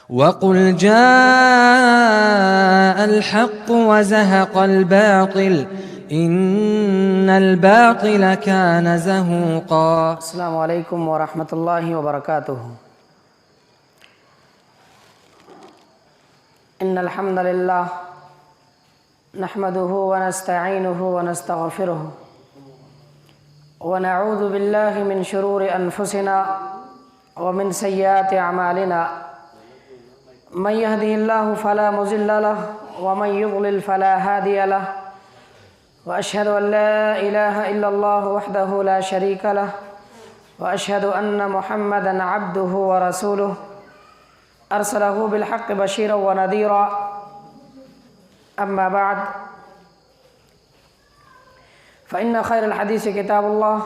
وقل جاء الحق وزهق الباطل إن الباطل كان زهوقا. السلام علیکم ورحمۃ اللہ وبرکاتہ. ان الحمد للہ نحمده ونستعینه ونستغفره ونعوذ باللہ من شرور انفسنا ومن سیئات اعمالنا من يهده الله فلا مضل له ومن يضلل فلا هادي له واشهد ان لا اله الا الله وحده لا شريك له واشهد ان محمدا عبده ورسوله ارسله بالحق بشيرا ونذيرا. اما بعد فان خير الحديث كتاب الله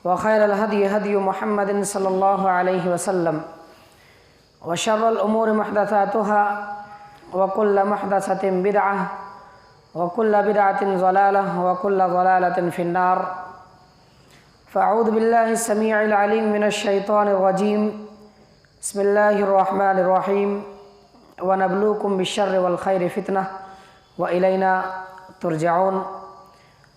وخير الهدي هدي محمد صلى الله عليه وسلم وشر الأمور محدثاتها وكل محدثة بدعة وكل بدعة ضلالة وكل ضلالة في النار. فأعوذ بالله السميع العليم من الشيطان الرجيم. بسم الله الرحمن الرحيم. ونبلوكم بالشر والخير فتنة وإلينا ترجعون.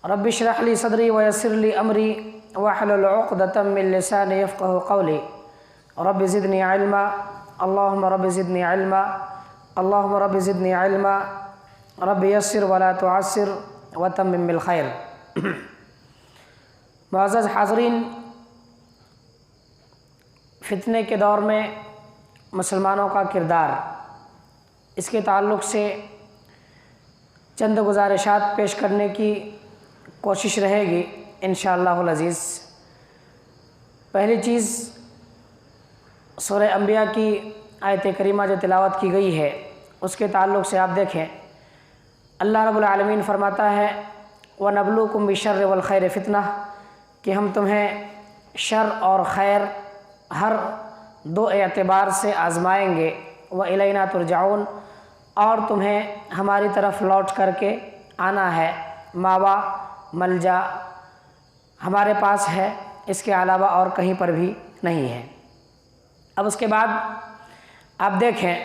رب اشرح لي صدري ويسر لي أمري واحلل عقدة من لساني يفقه قولي. رب زدني علما اللهم رب زدنی علما اللهم رب زدنی علما رب یسر ولا تعسر وتمم بالخیر. معزز حاضرین، فتنے کے دور میں مسلمانوں کا کردار، اس کے تعلق سے چند گزارشات پیش کرنے کی کوشش رہے گی انشاءاللہ العزیز. پہلی چیز، سورہ انبیاء کی آیت کریمہ جو تلاوت کی گئی ہے اس کے تعلق سے آپ دیکھیں، اللہ رب العالمین فرماتا ہے وَنَبْلُوكُمْ بِالشَّرِّ وَالْخَيْرِ فِتْنَةً، کہ ہم تمہیں شر اور خیر ہر دو اعتبار سے آزمائیں گے. وَإِلَيْنَا تُرْجَعُونَ، اور تمہیں ہماری طرف لوٹ کر کے آنا ہے. ماوا ملجا ہمارے پاس ہے، اس کے علاوہ اور کہیں پر بھی نہیں ہے. اب اس کے بعد آپ دیکھیں،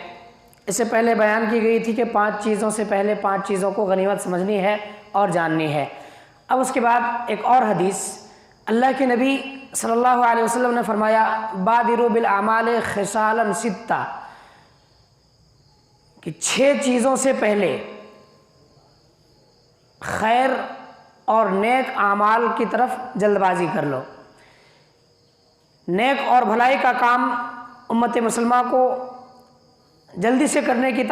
اس سے پہلے بیان کی گئی تھی کہ 5 چیزوں سے پہلے 5 چیزوں کو غنیمت سمجھنی ہے اور جاننی ہے. اب اس کے بعد ایک اور حدیث، اللہ کے نبی صلی اللہ علیہ وسلم نے فرمایا بادروا بالاعمال خصالا 6، کہ 6 چیزوں سے پہلے خیر اور نیک اعمال کی طرف جلد بازی کر لو. نیک اور بھلائی کا کام امت مسلمہ کو جلدی سے کرنے کی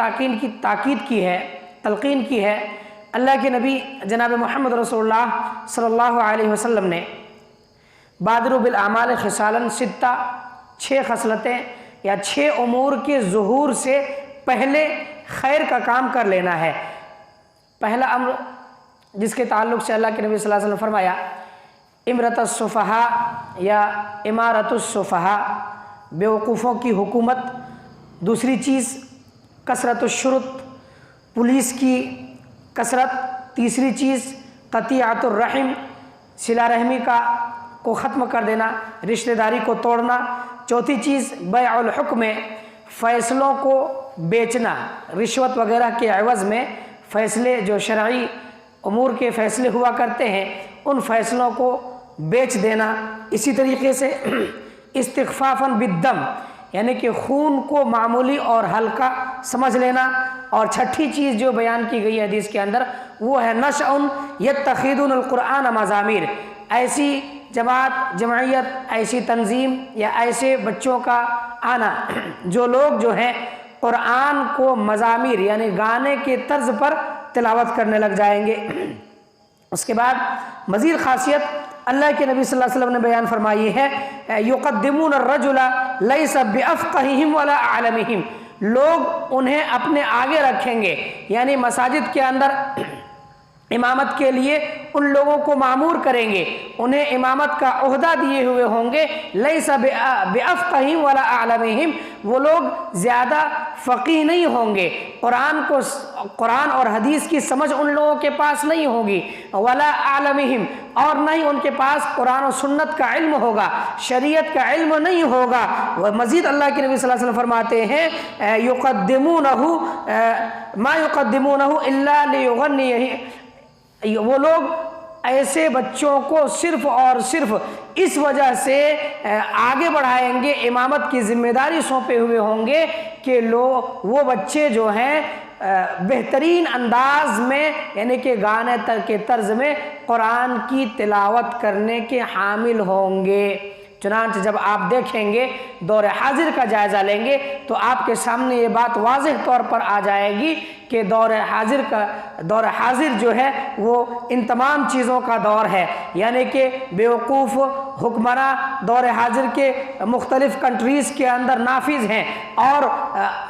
تاکید کی ہے، تلقین کی ہے. اللہ کے نبی جناب محمد رسول اللہ صلی اللہ علیہ وسلم نے بادروا بالاعمال خصالا 6 خصلتیں یا 6 امور کے ظہور سے پہلے خیر کا کام کر لینا ہے. پہلا امر جس کے تعلق سے اللہ کے نبی صلی اللہ علیہ وسلم فرمایا امرۃ السفہاء یا امارۃ السفہاء، بیوقوفوں کی حکومت. دوسری چیز کثرت الشرط، پولیس کی کثرت. تیسری چیز قطیعۃ الرحم، صلہ رحمی کو ختم کر دینا، رشتہ داری کو توڑنا. چوتھی چیز بیع الحکم، فیصلوں کو بیچنا، رشوت وغیرہ کے عوض میں فیصلے جو شرعی امور کے فیصلے ہوا کرتے ہیں ان فیصلوں کو بیچ دینا. اسی طریقے سے استخفافاً بالدم، یعنی کہ خون کو معمولی اور ہلکا سمجھ لینا. اور چھٹی چیز جو بیان کی گئی حدیث کے اندر وہ ہے نشأ یتخذون القرآن مزامیر، ایسی جماعت ایسی تنظیم یا ایسے بچوں کا آنا جو لوگ جو ہیں قرآن کو مزامیر یعنی گانے کے طرز پر تلاوت کرنے لگ جائیں گے. اس کے بعد مزید خاصیت اللہ کے نبی صلی اللہ علیہ وسلم نے بیان فرمائی ہے یقدمون الرجل لیس بافقہہم ولا اعلمہم، لوگ انہیں اپنے آگے رکھیں گے، یعنی مساجد کے اندر امامت کے لیے ان لوگوں کو معمور کریں گے، انہیں امامت کا عہدہ دیے ہوئے ہوں گے. لیس بافقہہم ولا اعلمہم، وہ لوگ زیادہ فقیہ نہیں ہوں گے، قرآن کو قرآن اور حدیث کی سمجھ ان لوگوں کے پاس نہیں ہوگی، ولا عالمہم، اور نہ ہی ان کے پاس قرآن و سنت کا علم ہوگا، شریعت کا علم نہیں ہوگا۔ مزید اللہ کے نبی صلی اللہ علیہ وسلم فرماتے ہیں یقدمونہ ما یقدمونہ الا لیغنیہ، وہ لوگ ایسے بچوں کو صرف اور صرف اس وجہ سے آگے بڑھائیں گے، امامت کی ذمہ داری سونپے ہوئے ہوں گے کہ وہ بچے جو ہیں بہترین انداز میں، یعنی کہ گانے کے طرز میں قرآن کی تلاوت کرنے کے حامل ہوں گے۔ چنانچہ جب آپ دیکھیں گے، دور حاضر کا جائزہ لیں گے تو آپ کے سامنے یہ بات واضح طور پر آ جائے گی کہ دور حاضر جو ہے وہ ان تمام چیزوں کا دور ہے، یعنی کہ بیوقوف حکمراں دور حاضر کے مختلف کنٹریز کے اندر نافذ ہیں۔ اور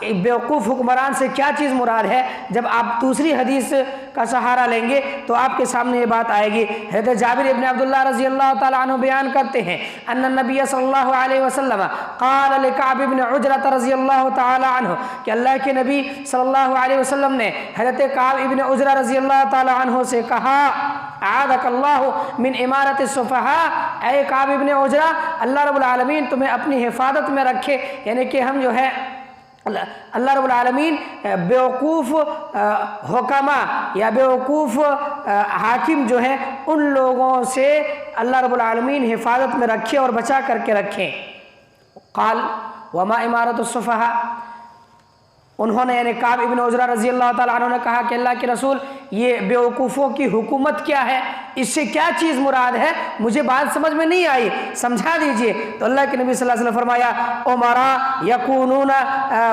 بیوقوف حکمران سے کیا چیز مراد ہے، جب آپ دوسری حدیث کا سہارا لیں گے تو آپ کے سامنے یہ بات آئے گی۔ حضرت جابر ابن عبداللہ رضی اللہ تعالیٰ عنہ بیان کرتے ہیں ان النبی صلی اللہ علیہ وسلم قال لکعب ابن عجرۃ رضی اللہ تعالیٰ عنہ، کہ اللہ کے نبی صلی اللہ علیہ وسلم نے حضرت کعب ابن عجرہ رضی اللہ تعالیٰ عنہ سے کہا اعاذک اللہ من امارت السفہاء، اے کعب ابن عجرہ اللہ رب العالمین تمہیں اپنی حفاظت میں رکھے، یعنی کہ ہم جو ہے اللہ رب العالمین بیوقوف حکما یا بیوقوف حاکم جو ہیں ان لوگوں سے اللہ رب العالمین حفاظت میں رکھے اور بچا کر کے رکھیں۔ قال وما امارت السفہاء، انہوں نے یعنی کعب ابن عجرہ رضی اللہ تعالیٰ عنہ نے کہا کہ اللہ کے رسول یہ بیوقوفوں کی حکومت کیا ہے، اس سے کیا چیز مراد ہے، مجھے بات سمجھ میں نہیں آئی، سمجھا دیجئے۔ تو اللہ کے نبی صلی اللہ علیہ وسلم فرمایا امراء یکونون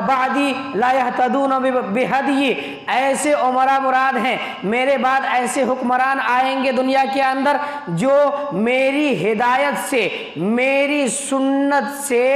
بعدی لا یہتدون بہدی، ایسے امراء مراد ہیں میرے بعد ایسے حکمران آئیں گے دنیا کے اندر جو میری ہدایت سے، میری سنت سے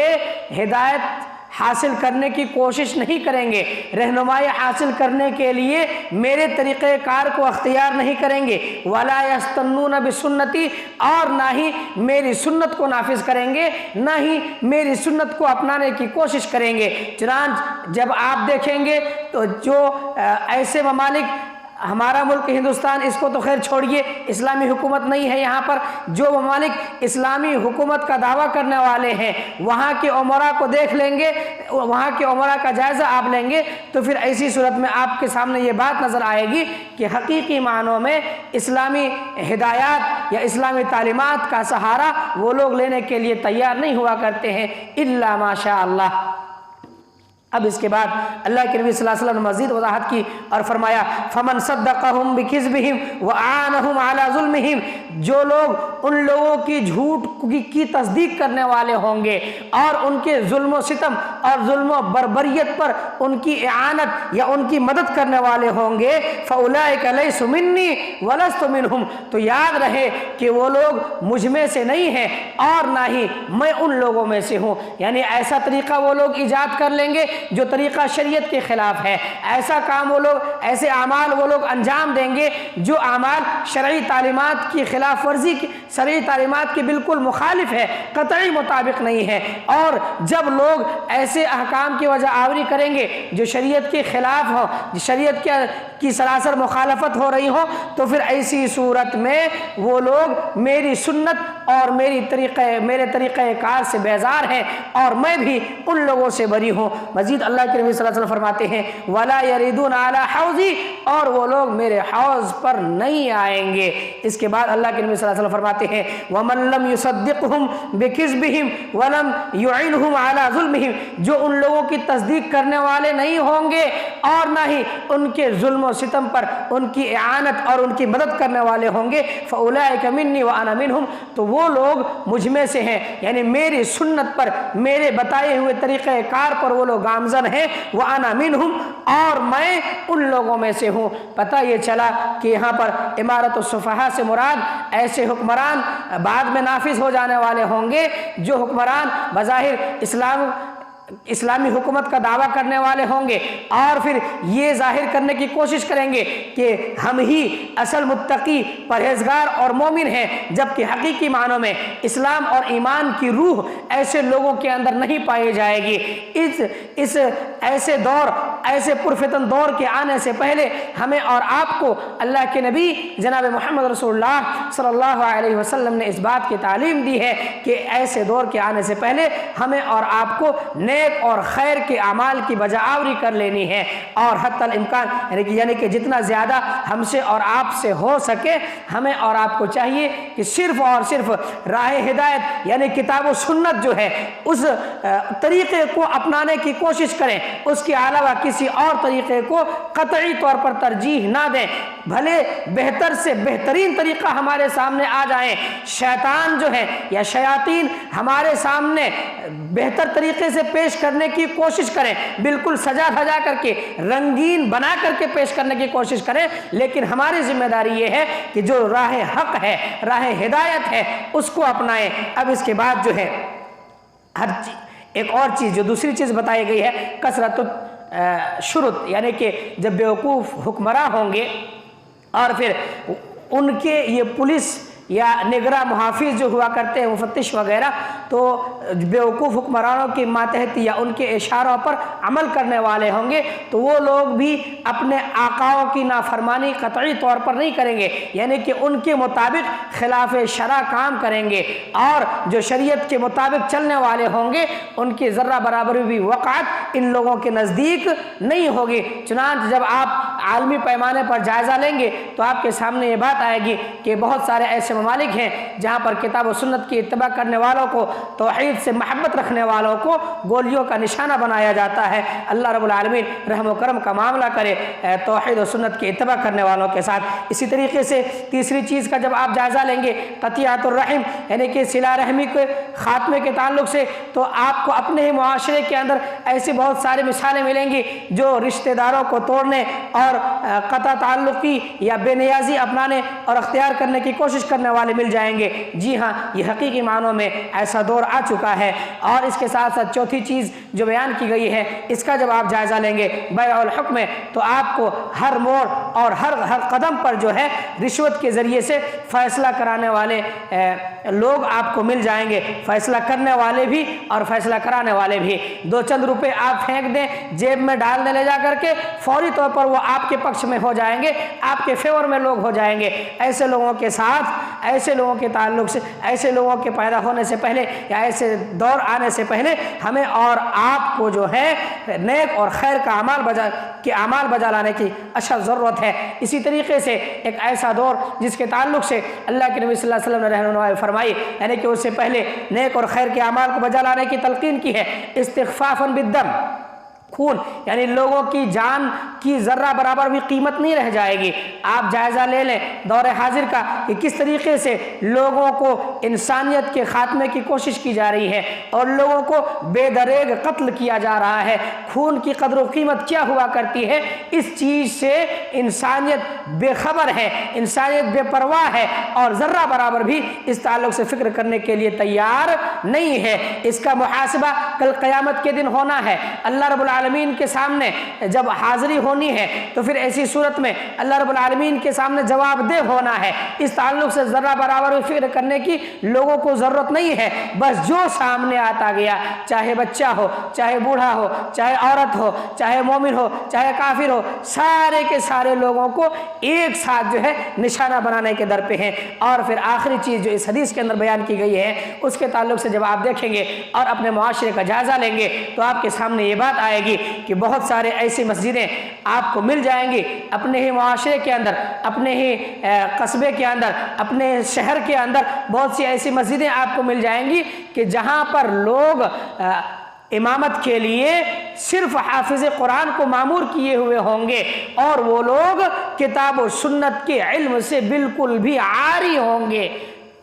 ہدایت حاصل کرنے کی کوشش نہیں کریں گے، رہنمائی حاصل کرنے کے لیے میرے طریقہ کار کو اختیار نہیں کریں گے، ولا یستنون بسنتی، اور نہ ہی میری سنت کو نافذ کریں گے، نہ ہی میری سنت کو اپنانے کی کوشش کریں گے۔ چنانچہ جب آپ دیکھیں گے تو جو ایسے ممالک، ہمارا ملک ہندوستان اس کو تو خیر چھوڑیے، اسلامی حکومت نہیں ہے یہاں پر، جو ممالک اسلامی حکومت کا دعویٰ کرنے والے ہیں وہاں کے امراء کو دیکھ لیں گے، وہاں کے امراء کا جائزہ آپ لیں گے تو پھر ایسی صورت میں آپ کے سامنے یہ بات نظر آئے گی کہ حقیقی معنوں میں اسلامی ہدایات یا اسلامی تعلیمات کا سہارا وہ لوگ لینے کے لیے تیار نہیں ہوا کرتے ہیں الا ما شاء اللہ۔ اب اس کے بعد اللہ کے نبی صلی اللہ علیہ وسلم نے مزید وضاحت کی اور فرمایا فمن صدقہم بکذبہم وعانہم علی ظلمہم، جو لوگ ان لوگوں کی جھوٹ کی تصدیق کرنے والے ہوں گے اور ان کے ظلم و ستم اور ظلم و بربریت پر ان کی اعانت یا ان کی مدد کرنے والے ہوں گے فاولئک لیسوا منی ولست منہم، تو یاد رہے کہ وہ لوگ مجھ میں سے نہیں ہیں اور نہ ہی میں ان لوگوں میں سے ہوں۔ یعنی ایسا طریقہ وہ لوگ ایجاد کر لیں گے جو طریقہ شریعت کے خلاف ہے، ایسا کام وہ لوگ، ایسے اعمال وہ لوگ انجام دیں گے جو اعمال شرعی تعلیمات کی خلاف ورزی کی، شرعی تعلیمات کی بالکل مخالف ہے، قطعی مطابق نہیں ہے۔ اور جب لوگ ایسے احکام کی وجہ آوری کریں گے جو شریعت کے خلاف ہو، شریعت کی سراسر مخالفت ہو رہی ہو، تو پھر ایسی صورت میں وہ لوگ میری سنت اور میرے طریقہ کار سے بیزار ہیں اور میں بھی ان لوگوں سے بری ہوں۔ مزید اللہ کے نبی صلی اللہ علیہ وسلم فرماتے ہیں وَلَا يَرِدُونَ عَلَى حَوْضِي، اور وہ لوگ میرے حوض پر نہیں آئیں گے۔ اس کے بعد اللہ کے نبی صلی اللہ علیہ وسلم فرماتے ہیں وَمَن لَمْ يُصَدِّقْهُمْ بِكِذْبِهِمْ وَلَمْ يُعِنْهُمْ عَلَى ظُلْمِهِمْ، جو ان لوگوں کی تصدیق کرنے والے نہیں ہوں گے اور نہ ہی ان کے ظلم و ستم پر ان کی اعانت اور ان کی مدد کرنے والے ہوں گے فَأُولَئِكَ مِنِّي وَأَنَا مِنْهُمْ، تو وہ لوگ مجھ میں سے ہیں، یعنی میری سنت پر، میرے بتائے ہوئے طریقہ کار پر وہ لوگ گامزن ہیں، وَأَنَا مِنْهُمْ، اور میں ان لوگوں میں سے ہوں۔ پتہ یہ چلا کہ یہاں پر امارت السفہاء سے مراد ایسے حکمران بعد میں نافذ ہو جانے والے ہوں گے جو حکمران بظاہر اسلام اسلامی حکومت کا دعویٰ کرنے والے ہوں گے اور پھر یہ ظاہر کرنے کی کوشش کریں گے کہ ہم ہی اصل متقی پرہیزگار اور مومن ہیں، جبکہ حقیقی معنوں میں اسلام اور ایمان کی روح ایسے لوگوں کے اندر نہیں پائی جائے گی۔ اس ایسے دور، ایسے پرفتن دور کے آنے سے پہلے ہمیں اور آپ کو اللہ کے نبی جناب محمد رسول اللہ صلی اللہ علیہ وسلم نے اس بات کی تعلیم دی ہے کہ ایسے دور کے آنے سے پہلے ہمیں اور آپ کو نیک اور خیر کے اعمال کی بجاوری کر لینی ہے، اور حتی الامکان یعنی کہ جتنا زیادہ ہم سے اور آپ سے ہو سکے ہمیں اور آپ کو چاہیے کہ صرف اور صرف راہ ہدایت یعنی کتاب و سنت جو ہے اس طریقے کو اپنانے کی کوشش کریں، اس کے علاوہ کسی اور طریقے کو قطعی طور پر ترجیح نہ دیں، بھلے بہتر سے بہترین طریقہ ہمارے سامنے آ جائیں، شیطان جو ہے یا شیاطین ہمارے سامنے بہتر طریقے سے پیش کرنے کی کوشش کریں، بالکل سجا دھجا کر کے رنگین بنا کر کے پیش کرنے کی کوشش کریں، لیکن ہماری ذمہ داری یہ ہے کہ جو راہ حق ہے، راہ ہدایت ہے، اس کو اپنائیں۔ اب اس کے بعد جو ہے ایک اور چیز جو دوسری چیز بتائی گئی ہے، کثرت شرط، یعنی کہ جب بیوقوف حکمراں ہوں گے اور پھر ان کے یہ پولیس یا نگراں محافظ جو ہوا کرتے ہیں مفتش وغیرہ، تو بیوقوف حکمرانوں کی ماتحت یا ان کے اشاروں پر عمل کرنے والے ہوں گے، تو وہ لوگ بھی اپنے آقاؤں کی نافرمانی قطعی طور پر نہیں کریں گے، یعنی کہ ان کے مطابق خلاف شرع کام کریں گے، اور جو شریعت کے مطابق چلنے والے ہوں گے ان کی ذرہ برابر بھی وقعت ان لوگوں کے نزدیک نہیں ہوگی۔ چنانچہ جب آپ عالمی پیمانے پر جائزہ لیں گے تو آپ کے سامنے یہ بات آئے گی کہ بہت سارے ایسے ممالک ہیں جہاں پر کتاب و سنت کی اتباع کرنے والوں کو، توحید سے محبت رکھنے والوں کو گولیوں کا نشانہ بنایا جاتا ہے۔ اللہ رب العالمین رحم و کرم کا معاملہ کرے توحید و سنت کی اتباع کرنے والوں کے ساتھ۔ اسی طریقے سے تیسری چیز کا جب آپ جائزہ لیں گے قطیعۃ الرحم، یعنی کہ صلہ رحمی کے خاتمے کے تعلق سے، تو آپ کو اپنے ہی معاشرے کے اندر ایسی بہت ساری مثالیں ملیں گی جو رشتہ داروں کو توڑنے اور قطع تعلقی یا بے نیازی اپنانے اور اختیار کرنے کی کوشش کرنے والے مل جائیں گے۔ جی ہاں، یہ حقیقی معنوں میں ایسا دور آ چکا ہے۔ اور اس کے ساتھ ساتھ چوتھی چیز جو بیان کی گئی ہے، اس کا جب آپ جائزہ لیں گے بیع الحکم، تو آپ کو ہر موڑ اور ہر قدم پر جو ہے رشوت کے ذریعے سے فیصلہ کرانے والے لوگ آپ کو مل جائیں گے، فیصلہ کرنے والے بھی اور فیصلہ کرانے والے بھی۔ دو چند روپے آپ پھینک دیں جیب میں ڈال دیں لے جا کر کے، فوری طور پر وہ آپ کے پکش میں ہو جائیں گے، آپ کے فیور میں لوگ ہو جائیں گے۔ ایسے لوگوں کے ساتھ، ایسے لوگوں کے تعلق سے، ایسے لوگوں کے پیدا ہونے سے پہلے یا ایسے دور آنے سے پہلے ہمیں اور آپ کو جو ہے نیک اور خیر کا اعمال بجا لانے کی اشد ضرورت ہے۔ اسی طریقے سے ایک ایسا دور جس کے تعلق سے اللہ کے نبی صلی اللہ علیہ وسلم نے رہنمائی فرمائی، یعنی کہ اس سے پہلے نیک اور خیر کے اعمال کو بجا لانے کی تلقین کی ہے، استخفافاً بالدم، خون، یعنی لوگوں کی جان کی ذرہ برابر بھی قیمت نہیں رہ جائے گی۔ آپ جائزہ لے لیں دور حاضر کا کہ کس طریقے سے لوگوں کو انسانیت کے خاتمے کی کوشش کی جا رہی ہے اور لوگوں کو بے دریغ قتل کیا جا رہا ہے۔ خون کی قدر و قیمت کیا ہوا کرتی ہے، اس چیز سے انسانیت بے خبر ہے، انسانیت بے پرواہ ہے، اور ذرہ برابر بھی اس تعلق سے فکر کرنے کے لیے تیار نہیں ہے۔ اس کا محاسبہ کل قیامت کے دن ہونا ہے۔ اللہ رب العالمین کے سامنے جب حاضری ہونی ہے تو پھر ایسی صورت میں اللہ رب العالمین کے سامنے جواب دہ ہونا ہے۔ اس تعلق سے ذرہ برابر فکر کرنے کی لوگوں کو ضرورت نہیں ہے، بس جو سامنے آتا گیا، چاہے بچہ ہو، چاہے بوڑھا ہو، چاہے عورت ہو، چاہے مومن ہو، چاہے کافر ہو، سارے کے سارے لوگوں کو ایک ساتھ جو ہے نشانہ بنانے کے در پہ ہیں۔ اور پھر آخری چیز جو اس حدیث کے اندر بیان کی گئی ہے، اس کے تعلق سے جب آپ دیکھیں گے اور اپنے معاشرے کا جائزہ لیں گے تو آپ کے سامنے یہ بات آئے گی کہ بہت سارے ایسی مسجدیں آپ کو مل جائیں گی اپنے ہی معاشرے کے اندر، اپنے ہی قصبے کے اندر، اپنے شہر کے اندر بہت سی ایسی مسجدیں آپ کو مل جائیں گی کہ جہاں پر لوگ امامت کے لیے صرف حافظ قرآن کو مامور کیے ہوئے ہوں گے، اور وہ لوگ کتاب و سنت کے علم سے بالکل بھی عاری ہوں گے۔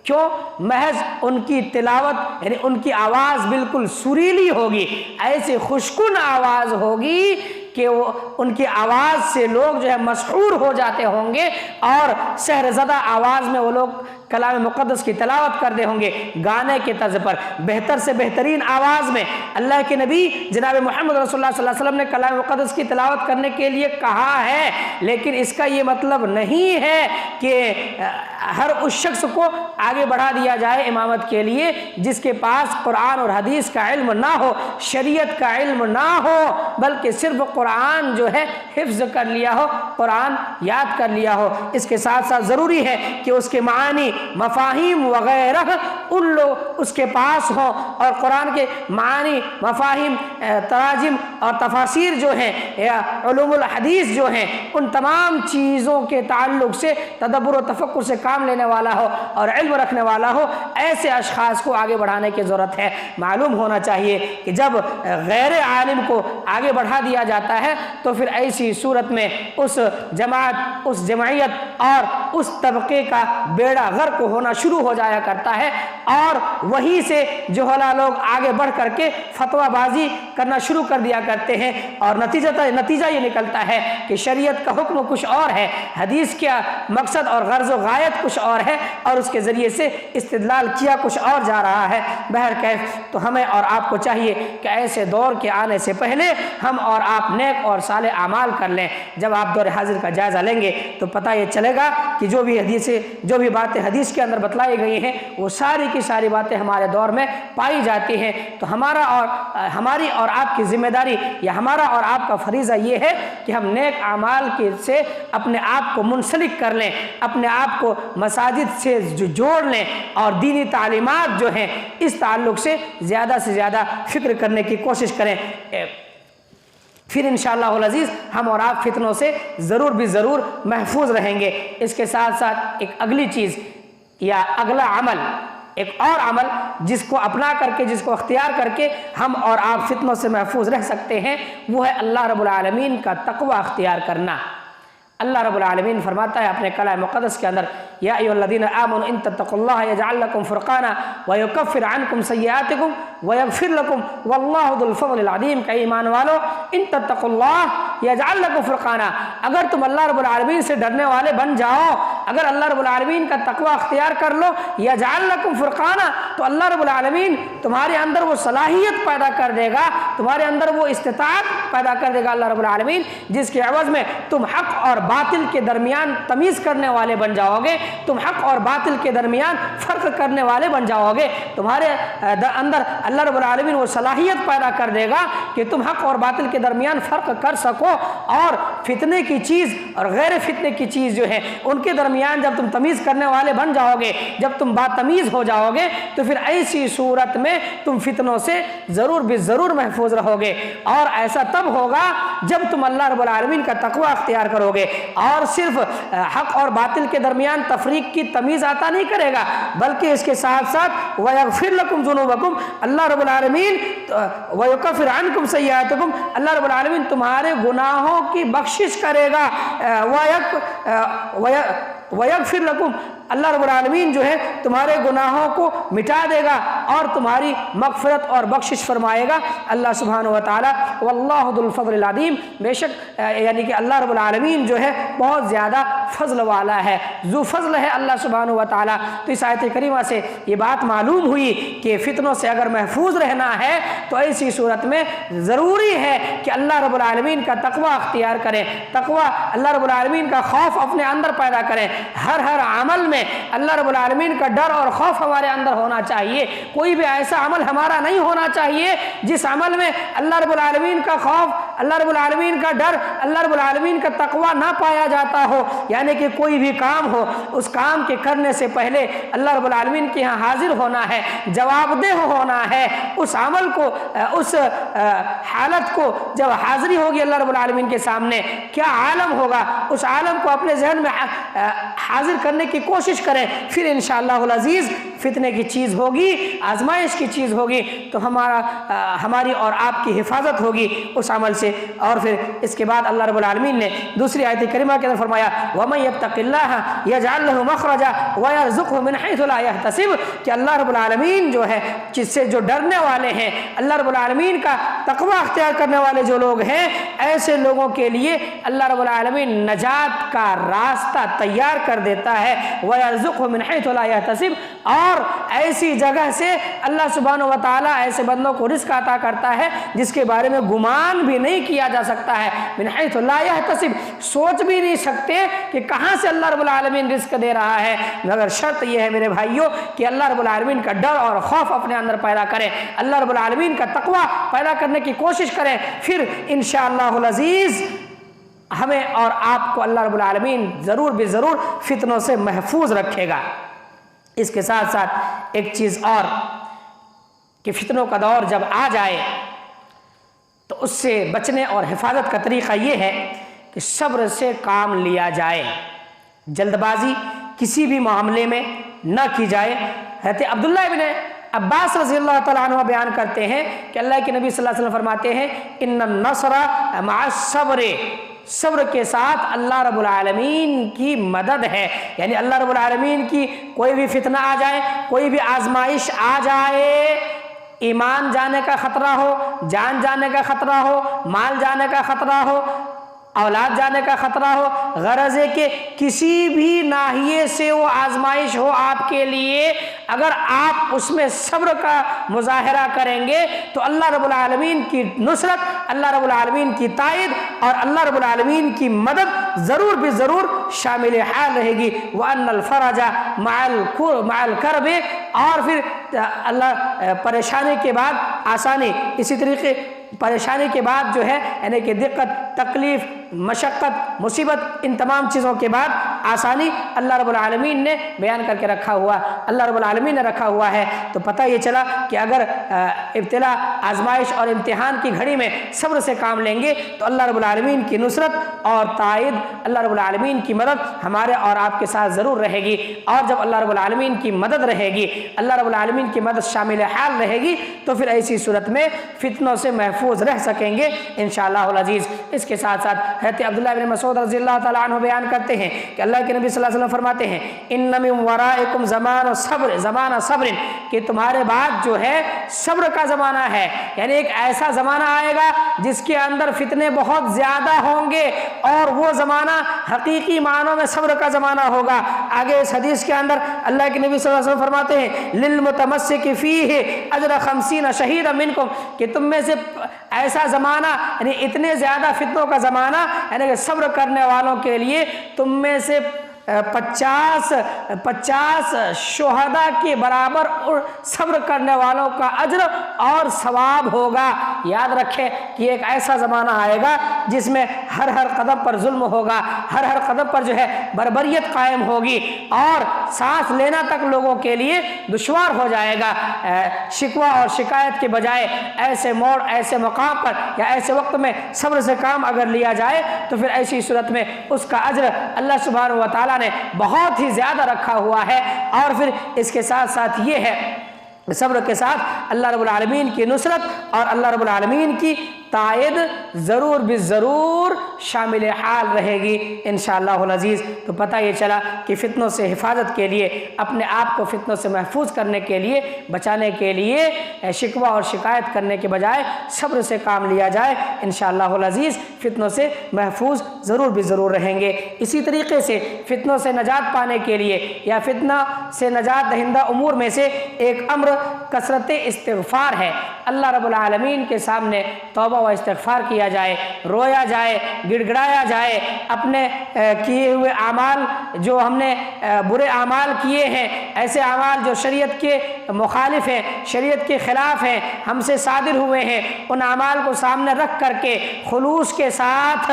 کیوں؟ محض ان کی تلاوت، یعنی ان کی آواز بالکل سریلی ہوگی، ایسی خوشکن آواز ہوگی کہ وہ ان کی آواز سے لوگ جو ہے مسحور ہو جاتے ہوں گے اور سحر زدہ آواز میں وہ لوگ کلام مقدس کی تلاوت کر دے ہوں گے گانے کے طرز پر، بہتر سے بہترین آواز میں۔ اللہ کے نبی جناب محمد رسول اللہ صلی اللہ علیہ وسلم نے کلام مقدس کی تلاوت کرنے کے لیے کہا ہے، لیکن اس کا یہ مطلب نہیں ہے کہ ہر اس شخص کو آگے بڑھا دیا جائے امامت کے لیے جس کے پاس قرآن اور حدیث کا علم نہ ہو، شریعت کا علم نہ ہو، بلکہ صرف قرآن جو ہے حفظ کر لیا ہو، قرآن یاد کر لیا ہو۔ اس کے ساتھ ساتھ ضروری ہے کہ اس کے معانی، مفاہیم وغیرہ اس کے پاس ہوں، اور قرآن کے معانی، مفاہیم، تراجم اور تفاسیر جو ہیں یا علوم الحدیث جو ہیں، ان تمام چیزوں کے تعلق سے تدبر و تفکر سے کام لینے والا ہو اور علم رکھنے والا ہو۔ ایسے اشخاص کو آگے بڑھانے کی ضرورت ہے۔ معلوم ہونا چاہیے کہ جب غیر عالم کو آگے بڑھا دیا جاتا ہے تو پھر ایسی صورت میں اس جماعت، اس جمعیت اور اس طبقے کا بیڑا غرق ہونا شروع ہو جایا کرتا ہے، اور وہیں سے جہلا لوگ آگے بڑھ کر کے فتویٰ بازی کرنا شروع کر دیا کرتے ہیں، اور نتیجہ یہ نکلتا ہے کہ شریعت کا حکم کچھ اور ہے، حدیث کا مقصد اور غرض و غایت کچھ اور ہے، اور اس کے ذریعے سے استدلال کیا کچھ اور جا رہا ہے۔ بہرکیف تو ہمیں اور آپ کو چاہیے کہ ایسے دور کے آنے سے پہلے ہم اور آپ نیک اور صالح اعمال کر لیں۔ جب آپ دور حاضر کا جائزہ لیں گے تو پتہ یہ چلے گا کہ جو بھی باتیں حدیث کے اندر بتلائی گئی ہیں وہ ساری کی ساری باتیں ہمارے دور میں پائی جاتی ہیں۔ تو ہماری اور آپ کی ذمہ داری یا ہمارا اور آپ کا فریضہ یہ ہے کہ ہم نیک اعمال سے اپنے آپ کو منسلک کر لیں، اپنے آپ کو مساجد سے جوڑ لیں، اور دینی تعلیمات جو ہیں اس تعلق سے زیادہ فکر کرنے کی کوشش کریں۔ پھر انشاءاللہ العزیز ہم اور آپ فتنوں سے ضرور محفوظ رہیں گے۔ اس کے ساتھ ساتھ ایک اگلی چیز یا اگلا عمل، ایک اور عمل جس کو اپنا کر کے، جس کو اختیار کر کے ہم اور آپ فتنوں سے محفوظ رہ سکتے ہیں، وہ ہے اللہ رب العالمین کا تقوی اختیار کرنا۔ اللہ رب العالمین فرماتا ہے اپنے کلام مقدس کے اندر، یا ایھا الذین آمنوا ان تتقوا اللہ یجعل لکم فرقانا ویکفر عنکم سیئاتکم ویغفر لکم واللہ ذو الفضل العظیم۔ کہ ایمان والو، ان تتقوا اللہ یجعل لکم فرقانا، اگر تم اللہ رب العالمین سے ڈرنے والے بن جاؤ، اگر اللہ رب العالمین کا تقوی اختیار کر لو، یجعل لکم فرقانا، تو اللہ رب العالمین تمہارے اندر وہ صلاحیت پیدا کر دے گا، تمہارے اندر وہ استطاعت پیدا کر دے گا اللہ رب العالمین، جس کے عوض میں تم حق اور باطل کے درمیان تمیز کرنے والے بن جاؤ گے، تم حق اور باطل کے درمیان فرق کرنے والے بن جاؤ گے۔ تمہارے اندر اللہ رب العالمین وہ صلاحیت پیدا کر دے گا کہ تم حق اور باطل کے درمیان فرق کر سکو، اور فتنے کی چیز اور غیر فتنے کی چیز جو ہے ان کے درمیان جب تم تمیز کرنے والے بن جاؤ گے، جب تم باتمیز ہو جاؤ گے، تو پھر ایسی صورت میں تم فتنوں سے ضرور محفوظ رہو گے۔ اور ایسا تب ہوگا جب تم اللہ رب العالمین کا تقوی اختیار کرو گے، اور صرف حق اور باطل کے درمیان تفریق کی تمیز عطا نہیں کرے گا، بلکہ اس کے ساتھ ساتھ وَيَغْفِرْ لَكُمْ ذُنُوبَكُمْ، اللہ رب العالمین وَيُكَفِّرْ عَنْكُمْ سَيِّئَاتِكُمْ، اللہ رب العالمین تمہارے گناہوں کی بخشش کرے گا، وَيَغْفِرْ لَكُمْ، اللہ رب العالمین جو ہے تمہارے گناہوں کو مٹا دے گا اور تمہاری مغفرت اور بخشش فرمائے گا اللہ سبحانہ و تعالیٰ۔ واللہ ذو الفضل العظیم، بے شک یعنی کہ اللہ رب العالمین جو ہے بہت زیادہ فضل والا ہے، ذو فضل ہے اللہ سبحانہ و تعالیٰ۔ تو اس آیت کریمہ سے یہ بات معلوم ہوئی کہ فتنوں سے اگر محفوظ رہنا ہے تو ایسی صورت میں ضروری ہے کہ اللہ رب العالمین کا تقوی اختیار کریں، تقوی اللہ رب العالمین کا خوف اپنے اندر پیدا کریں۔ ہر عمل میں اللہ رب العالمین کا ڈر اور خوف ہمارے اندر ہونا چاہیے۔ کوئی بھی ایسا عمل ہمارا نہیں ہونا چاہیے جس عمل میں اللہ رب العالمین کا خوف، اللہ رب العالمین کا ڈر، اللہ رب العالمین کا تقوی نہ پایا جاتا ہو۔ یعنی کہ کوئی بھی کام ہو، اس کام کے کرنے سے پہلے اللہ رب العالمین کے یہاں حاضر ہونا ہے، جواب دہ ہونا ہے۔ اس عمل کو، اس حالت کو جب حاضری ہوگی اللہ رب العالمین کے سامنے، کیا عالم ہوگا، اس عالم کو اپنے ذہن میں حاضر کرنے کی کوشش کریں، پھر انشاءاللہ العزیز فتنے کی چیز ہوگی، آزمائش کی چیز ہوگی، تو ہماری اور آپ کی حفاظت ہوگی اس عمل سے۔ اور پھر اس کے بعد اللہ رب العالمین نے دوسری آیت کریمہ کے اندر فرمایا وَمَن يَتَّقِ اللَّهَ يَجْعَل لَّهُ مَخْرَجًا وَيَرْزُقْهُ مِنْ حَيْثُ لَا يَحْتَسِبُ، کہ اللہ رب العالمین جو ہے جس سے جو ڈرنے والے ہیں، اللہ رب العالمین کا تقوی اختیار کرنے والے جو لوگ ہیں، ایسے لوگوں کے لیے اللہ رب العالمین نجات کا راستہ تیار کر دیتا ہے۔ وَيَرْزُقْهُ مِنْ حَيْثُ لَا يَحْتَسِبُ، اور ایسی جگہ سے اللہ سبحانہ و تعالیٰ ایسے بندوں کو رزق عطا کرتا ہے جس کے بارے میں گمان بھی نہیں کیا جا سکتا ہے۔ من حیث لا یحتسب، سوچ بھی نہیں سکتے کہ کہاں سے اللہ رب العالمین رزق دے رہا ہے، مگر شرط یہ ہے میرے بھائیوں کہ اللہ رب العالمین کا ڈر اور خوف اپنے اندر پیدا کریں، اللہ رب العالمین کا تقوی پیدا کرنے کی کوشش کریں، پھر انشاءاللہ العزیز ہمیں اور آپ کو اللہ رب العالمین ضرور بے ضرور فتنوں سے محفوظ رکھے گا۔ اس کے ساتھ ساتھ ایک چیز اور کہ فتنوں کا دور جب آ جائے تو اس سے بچنے اور حفاظت کا طریقہ یہ ہے کہ صبر سے کام لیا جائے، جلد بازی کسی بھی معاملے میں نہ کی جائے۔ حضرت عبداللہ ابن عباس رضی اللہ تعالیٰ عنہ بیان کرتے ہیں کہ اللہ کے نبی صلی اللہ علیہ وسلم فرماتے ہیں ان النصر مع الصبر، صبر کے ساتھ اللہ رب العالمین کی مدد ہے، یعنی اللہ رب العالمین کی کوئی بھی فتنہ آ جائے، کوئی بھی آزمائش آ جائے، ایمان جانے کا خطرہ ہو، جان جانے کا خطرہ ہو، مال جانے کا خطرہ ہو، اولاد جانے کا خطرہ ہو، غرض ہے کہ کسی بھی ناحیے سے وہ آزمائش ہو آپ کے لیے، اگر آپ اس میں صبر کا مظاہرہ کریں گے تو اللہ رب العالمین کی نصرت، اللہ رب العالمین کی تائید اور اللہ رب العالمین کی مدد ضرور بھی ضرور شامل حال رہے گی۔ وَأَنَّ الْفَرَجَ مَعَ الْكَرْبِ، اور پھر اللہ پریشانی کے بعد آسانی، اسی طریقے پریشانی کے بعد جو ہے یعنی کہ دقت، تکلیف، مشقت، مصیبت، ان تمام چیزوں کے بعد آسانی اللہ رب العالمین نے بیان کر کے رکھا ہوا، اللہ رب العالمین نے رکھا ہوا ہے۔ تو پتہ یہ چلا کہ اگر ابتلا، آزمائش اور امتحان کی گھڑی میں صبر سے کام لیں گے تو اللہ رب العالمین کی نصرت اور تائید، اللہ رب العالمین کی مدد ہمارے اور آپ کے ساتھ ضرور رہے گی۔ اور جب اللہ رب العالمین کی مدد رہے گی، اللہ رب العالمین کی مدد شامل حال رہے گی، تو پھر ایسی صورت میں فتنوں سے محفوظ رہ سکیں گے انشاءاللہ العزیز۔ اس کے ساتھ ساتھ حضرت عبداللہ بن مسعود رضی اللہ تعالیٰ عنہ بیان کرتے ہیں کہ اللہ کے نبی صلی اللہ علیہ وسلم فرماتے ہیں ان من ورائکم زمان صبر، کہ تمہارے بعد جو ہے صبر کا زمانہ ہے، یعنی ایک ایسا زمانہ آئے گا جس کے اندر فتنے بہت زیادہ ہوں گے، اور وہ زمانہ حقیقی معنوں میں صبر کا زمانہ ہوگا۔ آگے اس حدیث کے اندر اللہ کے نبی صلی اللہ علیہ وسلم فرماتے ہیں للمتمسک فیہ اجر 50 شہیدا منکم، کہ تم میں سے ایسا زمانہ یعنی اتنے زیادہ فتنوں کا زمانہ یعنی کہ صبر کرنے والوں کے لیے تم میں سے 50 شہداء کے برابر صبر کرنے والوں کا اجر اور ثواب ہوگا۔ یاد رکھیں کہ ایک ایسا زمانہ آئے گا جس میں ہر قدم پر ظلم ہوگا، ہر قدم پر جو ہے بربریت قائم ہوگی، اور سانس لینا تک لوگوں کے لیے دشوار ہو جائے گا۔ شکوہ اور شکایت کے بجائے ایسے موڑ، ایسے مقام پر یا ایسے وقت میں صبر سے کام اگر لیا جائے تو پھر ایسی صورت میں اس کا اجر اللہ سبحانہ و تعالیٰ نے بہت ہی زیادہ رکھا ہوا ہے۔ اور پھر اس کے ساتھ ساتھ یہ ہے صبر کے ساتھ اللہ رب العالمین کی نصرت اور اللہ رب العالمین کی تائید ضرور بھی ضرور شامل حال رہے گی انشاءاللہ العزیز۔ تو پتہ یہ چلا کہ فتنوں سے حفاظت کے لیے، اپنے آپ کو فتنوں سے محفوظ کرنے کے لیے، بچانے کے لیے شکوہ اور شکایت کرنے کے بجائے صبر سے کام لیا جائے، انشاءاللہ العزیز فتنوں سے محفوظ ضرور بھی ضرور رہیں گے۔ اسی طریقے سے فتنوں سے نجات پانے کے لیے یا فتنہ سے نجات دہندہ امور میں سے ایک امر کثرت استغفار ہے۔ اللہ رب العالمین کے سامنے توبہ و استغفار کیا جائے، رویا جائے، گڑ گڑایا جائے، اپنے کیے ہوئے اعمال جو ہم نے برے اعمال کیے ہیں، ایسے اعمال جو شریعت کے مخالف ہیں، شریعت کے خلاف ہیں، ہم سے صادر ہوئے ہیں، ان اعمال کو سامنے رکھ کر کے خلوص کے ساتھ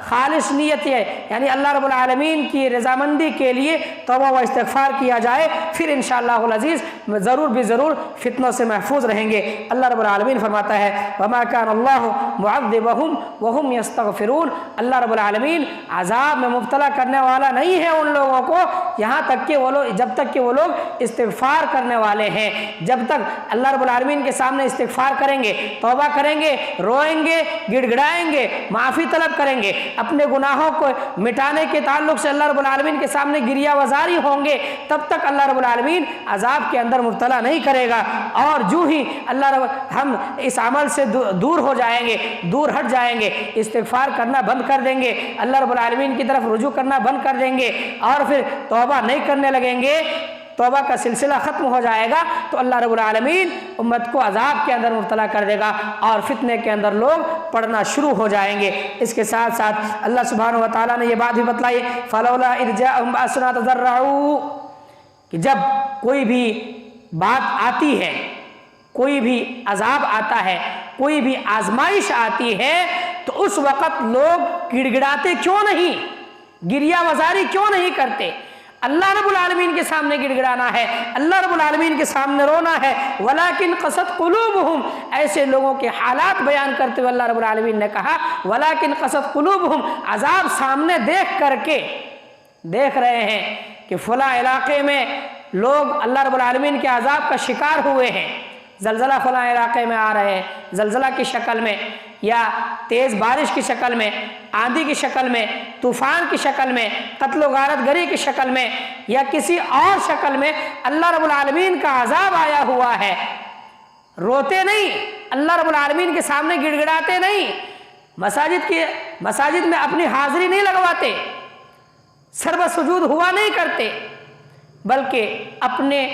خالص نیت یعنی اللہ رب العالمین کی رضامندی کے لیے توبہ و استغفار کیا جائے، پھر انشاءاللہ العزیز ضرور بھی ضرور فتنوں سے محفوظ رہیں گے۔ اللہ رب العالمین فرماتا ہے وَمَا كَانَ اللَّهُ مُعَذِّبَهُمْ وَهُمْ يَسْتَغْفِرُونَ، اللہ رب العالمین عذاب میں مبتلا کرنے والا نہیں ہے ان لوگوں کو یہاں تک کہ وہ لوگ جب تک کہ وہ لوگ استغفار کرنے والے ہیں۔ جب تک اللہ رب العالمین کے سامنے استغفار کریں گے، توبہ کریں گے، روئیں گے، گڑ گڑائیں گے، معافی طلب کریں گے، اپنے گناہوں کو مٹانے کے تعلق سے اللہ رب العالمین کے سامنے گریہ وزاری ہوں گے، تب تک اللہ رب العالمین عذاب کے اندر مبتلا نہیں کرے گا۔ اور جو ہی ہم اس عمل سے دور ہو جائیں گے، دور ہٹ جائیں گے، استغفار کرنا بند کر دیں گے، اللہ رب العالمین کی طرف رجوع کرنا بند کر دیں گے اور پھر توبہ نہیں کرنے لگیں گے، توبہ کا سلسلہ ختم ہو جائے گا، تو اللہ رب العالمین امت کو عذاب کے اندر مبتلا کر دے گا اور فتنے کے اندر لوگ پڑنا شروع ہو جائیں گے۔ اس کے ساتھ ساتھ اللہ سبحانہ و تعالیٰ نے یہ بات بھی بتلائی فَلَوْلَا إِذْ جَاءَهُمْ بَأْسُنَا تَضَرَّعُوا، کہ جب کوئی بھی بات آتی ہے، کوئی بھی عذاب آتا ہے، کوئی بھی آزمائش آتی ہے، تو اس وقت لوگ گڑ گڑاتے کیوں نہیں، گریہ وزاری کیوں نہیں کرتے؟ اللہ رب العالمین کے سامنے گڑ گڑانا ہے، اللہ رب العالمین کے سامنے رونا ہے۔ وَلَكِنْ قَسَتْ قُلُوبُهُمْ، ایسے لوگوں کے حالات بیان کرتے ہوئے اللہ رب العالمین نے کہا وَلَكِنْ قَسَتْ قُلُوبُهُمْ، عذاب سامنے دیکھ کر کے دیکھ رہے ہیں کہ فلاں علاقے میں لوگ اللہ رب العالمین کے عذاب کا شکار ہوئے ہیں، زلزلہ فلاں علاقے میں آ رہے ہیں، زلزلہ کی شکل میں یا تیز بارش کی شکل میں، آندھی کی شکل میں، طوفان کی شکل میں، قتل و غارت گری کی شکل میں یا کسی اور شکل میں اللہ رب العالمین کا عذاب آیا ہوا ہے، روتے نہیں، اللہ رب العالمین کے سامنے گڑ گڑاتے نہیں، مساجد میں اپنی حاضری نہیں لگواتے، سر بسجود ہوا نہیں کرتے، بلکہ اپنے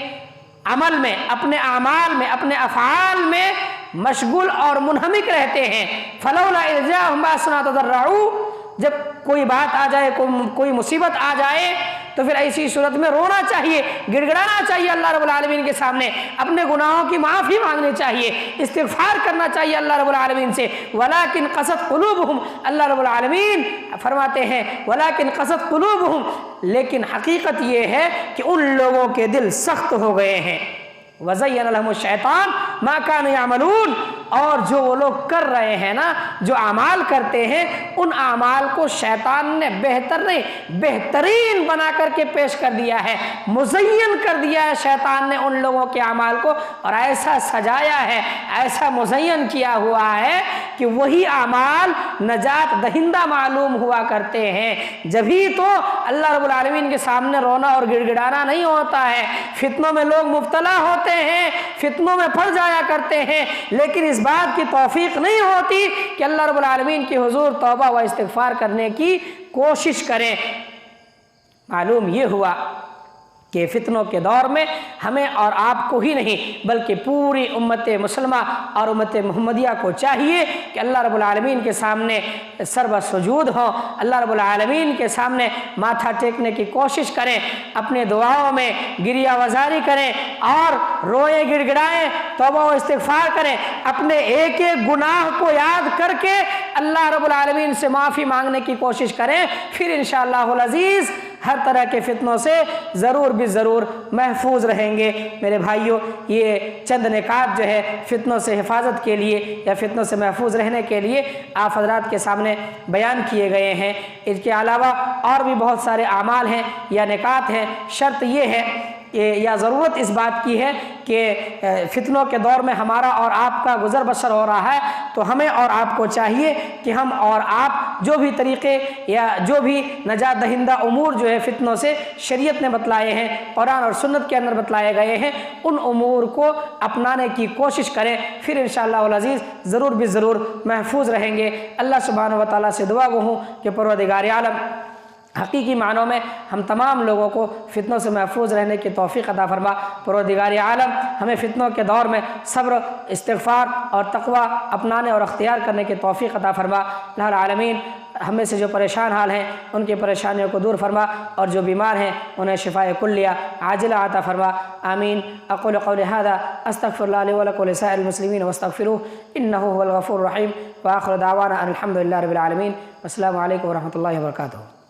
عمل میں، اپنے اعمال میں، اپنے افعال میں مشغول اور منہمک رہتے ہیں۔ فَلَوْلَا إِذْ جَاءَهُمْ بَأْسُنَا تَضَرَّعُوا، جب کوئی بات آ جائے، کوئی مصیبت آ جائے تو پھر ایسی صورت میں رونا چاہیے، گڑ گڑانا چاہیے اللہ رب العالمین کے سامنے، اپنے گناہوں کی معافی مانگنی چاہیے، استغفار کرنا چاہیے اللہ رب العالمین سے۔ وَلَكِنْ قَسَتْ قُلُوبُهُمْ، اللہ رب العالمین فرماتے ہیں وَلَكِنْ قَسَتْ قُلُوبُهُمْ، لیکن حقیقت یہ ہے کہ ان لوگوں کے دل سخت ہو گئے ہیں۔ وَزَيَّنَ لَهُمُ الشَّيْطَانُ مَا كَانُوا يَعْمَلُونَ، اور جو وہ لوگ کر رہے ہیں نا، جو اعمال کرتے ہیں، ان اعمال کو شیطان نے بہترین بنا کر کے پیش کر دیا ہے، مزین کر دیا ہے شیطان نے ان لوگوں کے اعمال کو، اور ایسا سجایا ہے، ایسا مزین کیا ہوا ہے کہ وہی اعمال نجات دہندہ معلوم ہوا کرتے ہیں۔ جبھی تو اللہ رب العالمین کے سامنے رونا اور گڑ گڑانا نہیں ہوتا ہے، فتنوں میں لوگ مبتلا ہوتے ہیں، فتنوں میں پڑ جایا کرتے ہیں، لیکن اس بات کی توفیق نہیں ہوتی کہ اللہ رب العالمین کی حضور توبہ و استغفار کرنے کی کوشش کریں۔ معلوم یہ ہوا کہ فتنوں کے دور میں ہمیں اور آپ کو ہی نہیں بلکہ پوری امت مسلمہ اور امت محمدیہ کو چاہیے کہ اللہ رب العالمین کے سامنے سر بسجود ہوں، اللہ رب العالمین کے سامنے ماتھا ٹیکنے کی کوشش کریں، اپنے دعاؤں میں گریہ وزاری کریں اور روئیں گڑ گڑائیں، توبہ و استغفار کریں، اپنے ایک ایک گناہ کو یاد کر کے اللہ رب العالمین سے معافی مانگنے کی کوشش کریں، پھر انشاءاللہ العزیز ہر طرح کے فتنوں سے ضرور بھی ضرور محفوظ رہیں گے۔ میرے بھائیوں، یہ چند نکات جو ہے فتنوں سے حفاظت کے لیے یا فتنوں سے محفوظ رہنے کے لیے آپ حضرات کے سامنے بیان کیے گئے ہیں۔ اس کے علاوہ اور بھی بہت سارے اعمال ہیں یا نکات ہیں۔ شرط یہ ہے یا ضرورت اس بات کی ہے کہ فتنوں کے دور میں ہمارا اور آپ کا گزر بسر ہو رہا ہے، تو ہمیں اور آپ کو چاہیے کہ ہم اور آپ جو بھی طریقے یا جو بھی نجات دہندہ امور جو ہے فتنوں سے شریعت نے بتلائے ہیں، قرآن اور سنت کے اندر بتلائے گئے ہیں، ان امور کو اپنانے کی کوشش کریں، پھر انشاءاللہ العزیز ضرور بھی ضرور محفوظ رہیں گے۔ اللہ سبحانہ و تعالیٰ سے دعا گو ہوں کہ پروردگار عالم حقیقی معنوں میں ہم تمام لوگوں کو فتنوں سے محفوظ رہنے کی توفیق عطا فرما۔ پروردگار عالم ہمیں فتنوں کے دور میں صبر، استغفار اور تقوی اپنانے اور اختیار کرنے کی توفیق عطا فرما۔ الہ العالمین ہمیں سے جو پریشان حال ہیں ان کی پریشانیوں کو دور فرما، اور جو بیمار ہیں انہیں شفاء کلیہ عاجلہ عطا فرما۔ آمین۔ اقول قولی ھذا استغفر اللہ لی ولکم ولسائر المسلمین واستغفروہ انہ هو الغفور الرحیم، وآخر دعوانا ان الحمد للہ رب العالمین۔ السلام علیکم ورحمۃ اللہ وبرکاتہ۔